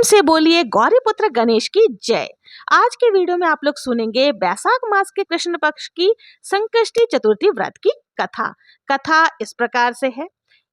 प्रेम से बोलिए गौरीपुत्र गणेश की जय। आज के वीडियो में आप लोग सुनेंगे वैशाख मास के कृष्ण पक्ष की संकष्टी चतुर्थी व्रत की कथा। कथा इस प्रकार से है।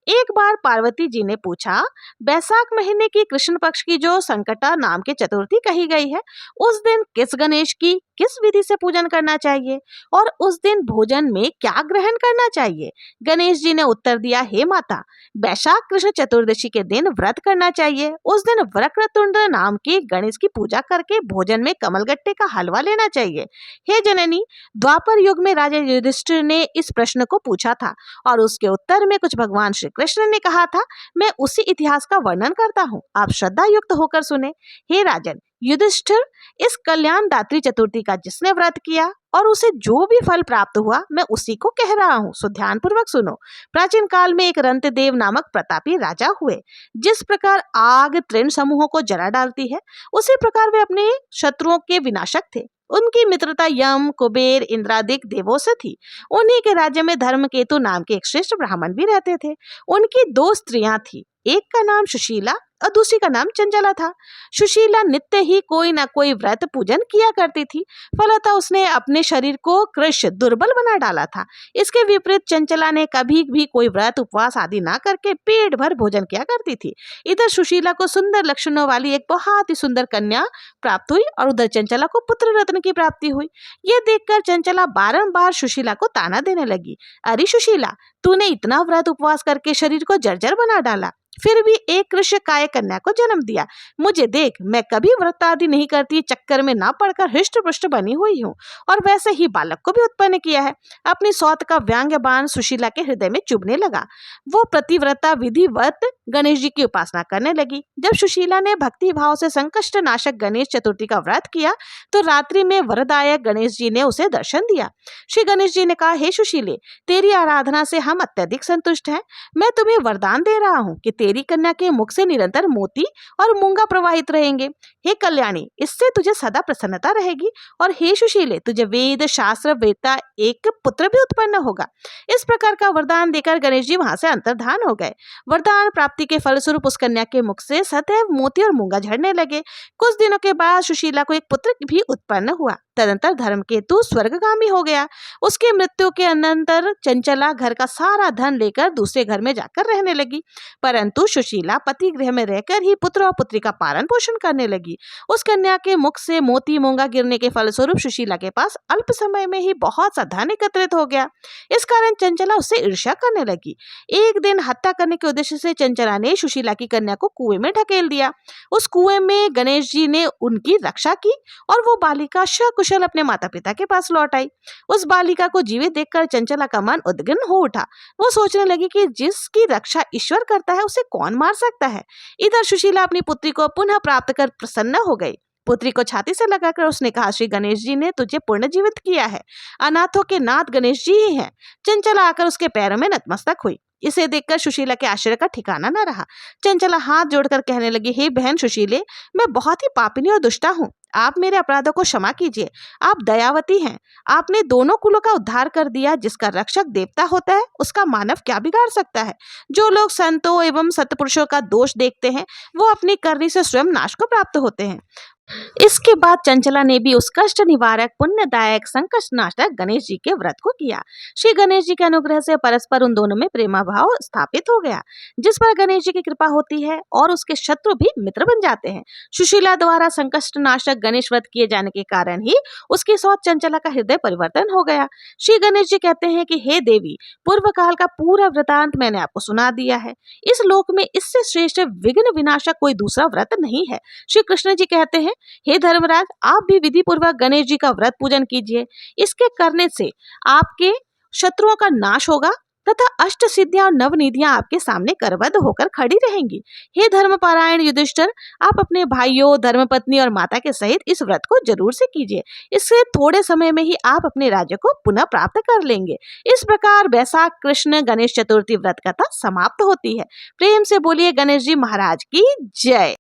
एक बार पार्वती जी ने पूछा, वैशाख महीने की कृष्ण पक्ष की जो संकटा नाम की चतुर्थी कही गई है, उस दिन किस गणेश की किस विधि से पूजन करना चाहिए और उस दिन भोजन में क्या ग्रहण करना चाहिए। गणेश जी ने उत्तर दिया, हे माता, वैशाख कृष्ण चतुर्दशी के दिन व्रत करना चाहिए। उस दिन वक्रतुंड नाम के गणेश की पूजा करके भोजन में कमलगट्टे का हलवा लेना चाहिए। हे जननी, द्वापर युग में राजा युधिष्ठिर ने इस प्रश्न को पूछा था और उसके उत्तर में कुछ भगवान श्री कृष्ण ने कहा था। मैं उसी इतिहास का वर्णन करता हूँ, आप श्रद्धा युक्त होकर सुने। हे राजन युधिष्ठिर, इस कल्याणदात्री चतुर्थी का जिसने व्रत किया और उसे जो भी फल प्राप्त हुआ, मैं उसी को कह रहा हूँ, सो ध्यान पूर्वक सुनो। प्राचीन काल में एक रंतदेव नामक प्रतापी राजा हुए। जिस प्रकार आग तृण समूहों को जला डालती है, उसी प्रकार वे अपने शत्रुओं के विनाशक थे। उनकी मित्रता यम, कुबेर, इंद्रादिक देवों से थी। उन्हीं के राज्य में धर्मकेतु नाम के एक श्रेष्ठ ब्राह्मण भी रहते थे। उनकी दो स्त्रियां थी, एक का नाम सुशीला और दूसरी का नाम चंचला था। सुशीला नित्य ही कोई ना कोई व्रत पूजन किया करती थी, फलतः उसने अपने शरीर को कृश दुर्बल बना डाला था। इसके विपरीत चंचला ने कभी भी कोई व्रत उपवास आदि ना करके पेट भर भोजन किया करती थी। इधर सुशीला को सुंदर लक्षणों वाली एक बहुत ही सुंदर कन्या प्राप्त हुई और उधर चंचला को पुत्र रत्न की प्राप्ति हुई। ये देखकर चंचला बारंबार सुशीला को ताना देने लगी, अरे सुशीला, तूने इतना व्रत उपवास करके शरीर को जर्जर बना डाला, फिर भी एक कृष्ण काय कन्या को जन्म दिया। मुझे देख, मैं कभी व्रत आदि नहीं करती, चक्कर में ना पड़कर हृष्ट पुष्ट बनी हुई हूँ, और वैसे ही बालक को भी उत्पन्न किया है। अपनी सौत का व्यंग्य बाण सुशीला के हृदय में चुभने लगा। वो प्रतिव्रता विधिवत गणेश जी की उपासना करने लगी। जब सुशीला ने भक्ति भाव से संकष्ट नाशक गणेश चतुर्थी का व्रत किया तो रात्रि में वरदायक गणेश जी ने उसे दर्शन दिया। श्री गणेश जी ने कहा, हे सुशीले, तेरी आराधना से हम अत्यधिक संतुष्ट हैं। मैं तुम्हें वरदान दे रहा हूँ कि तेरी कन्या के मुख से निरंतर मोती और मूंगा प्रवाहित रहेंगे। हे कल्याणी, इससे तुझे सदा प्रसन्नता रहेगी, और हे सुशीले, तुझे वेद शास्त्र वेदता एक पुत्र भी उत्पन्न होगा। इस प्रकार का वरदान देकर गणेश जी वहां से अंतर्धान हो गए। वरदान प्राप्ति के फलस्वरूप उस कन्या के मुख से सदैव मोती और मूंगा झड़ने लगे। कुछ दिनों के बाद सुशीला को एक पुत्र भी उत्पन्न हुआ। तदंतर धर्मकेतु स्वर्गगामी हो गया। उसके मृत्यु के अनंतर चंचला घर का सारा धन लेकर दूसरे घर में जाकर रहने लगी, परंतु सुशीला पति गृह में रहकर ही पुत्र और पुत्री का पालन पोषण करने लगी। उस कन्या के मुख से मोती मूंगा गिरने के फलस्वरूप सुशीला के पास अल्प समय में ही बहुत सा धन एकत्रित हो गया। इस कारण चंचला उससे ईर्ष्या करने लगी। एक दिन हत्या करने के उद्देश्य से चंचला ने सुशीला की कन्या को कुएं में ढकेल दिया। उस कुएं में गणेश जी ने उनकी रक्षा की और वो बालिका सकुशल अपने माता पिता के पास लौट आई। उस बालिका को जीवित देखकर चंचला का मन उद्विग्न हो उठा। वो सोचने लगी कि जिसकी रक्षा ईश्वर करता है, उसे कौन मार सकता है। इधर सुशीला अपनी पुत्री को पुनः प्राप्त कर प्रसन्न हो गई। पुत्री को छाती से लगाकर उसने कहा, श्री गणेश जी ने तुझे पुनर्जीवित किया है। अनाथों के नाथ गणेश जी ही हैं। चंचला आकर उसके पैरों में नतमस्तक हुई। इसे देखकर सुशीला के आश्चर्य का ठिकाना न रहा। चंचला हाथ जोड़कर कहने लगी, हे बहन सुशीले, मैं बहुत ही पापिनी और दुष्टा हूँ। आप मेरे अपराधों को क्षमा कीजिए। आप दयावती हैं। आपने दोनों कुलों का उद्धार कर दिया। जिसका रक्षक देवता होता है, उसका मानव क्या बिगाड़ सकता है। जो लोग संतों एवं सत्पुरुषों का दोष देखते हैं, वो अपनी करनी से स्वयं नाश को प्राप्त होते हैं। इसके बाद चंचला ने भी उस कष्ट निवारक पुण्यदायक संकष्ट नाशक गणेश जी के व्रत को किया। श्री गणेश जी के अनुग्रह से परस्पर उन दोनों में प्रेमा भाव स्थापित हो गया, जिस पर गणेश जी की कृपा होती है और उसके शत्रु भी मित्र बन जाते हैं। सुशीला द्वारा संकष्ट नाशक गणेश व्रत किए जाने के कारण ही उसकी सौत चंचला का हृदय परिवर्तन हो गया। श्री गणेश जी कहते हैं कि हे देवी, पूर्व काल का पूरा वृतांत मैंने आपको सुना दिया है। इस लोक में इससे श्रेष्ठ विघ्न विनाशक कोई दूसरा व्रत नहीं है। श्री कृष्ण जी कहते हैं, हे धर्मराज, आप भी विधि पूर्वक गणेश जी का व्रत पूजन कीजिए। इसके करने से आपके शत्रुओं का नाश होगा तथा अष्ट सिद्धियां और नवनिधियां आपके सामने करबद्ध होकर खड़ी रहेंगी। हे धर्मपरायण युधिष्ठिर, आप अपने भाइयों, धर्मपत्नी और माता के सहित इस व्रत को जरूर से कीजिए। इससे थोड़े समय में ही आप अपने राज्य को पुनः प्राप्त कर लेंगे। इस प्रकार वैशाख कृष्ण गणेश चतुर्थी व्रत कथा समाप्त होती है। प्रेम से बोलिए गणेश जी महाराज की जय।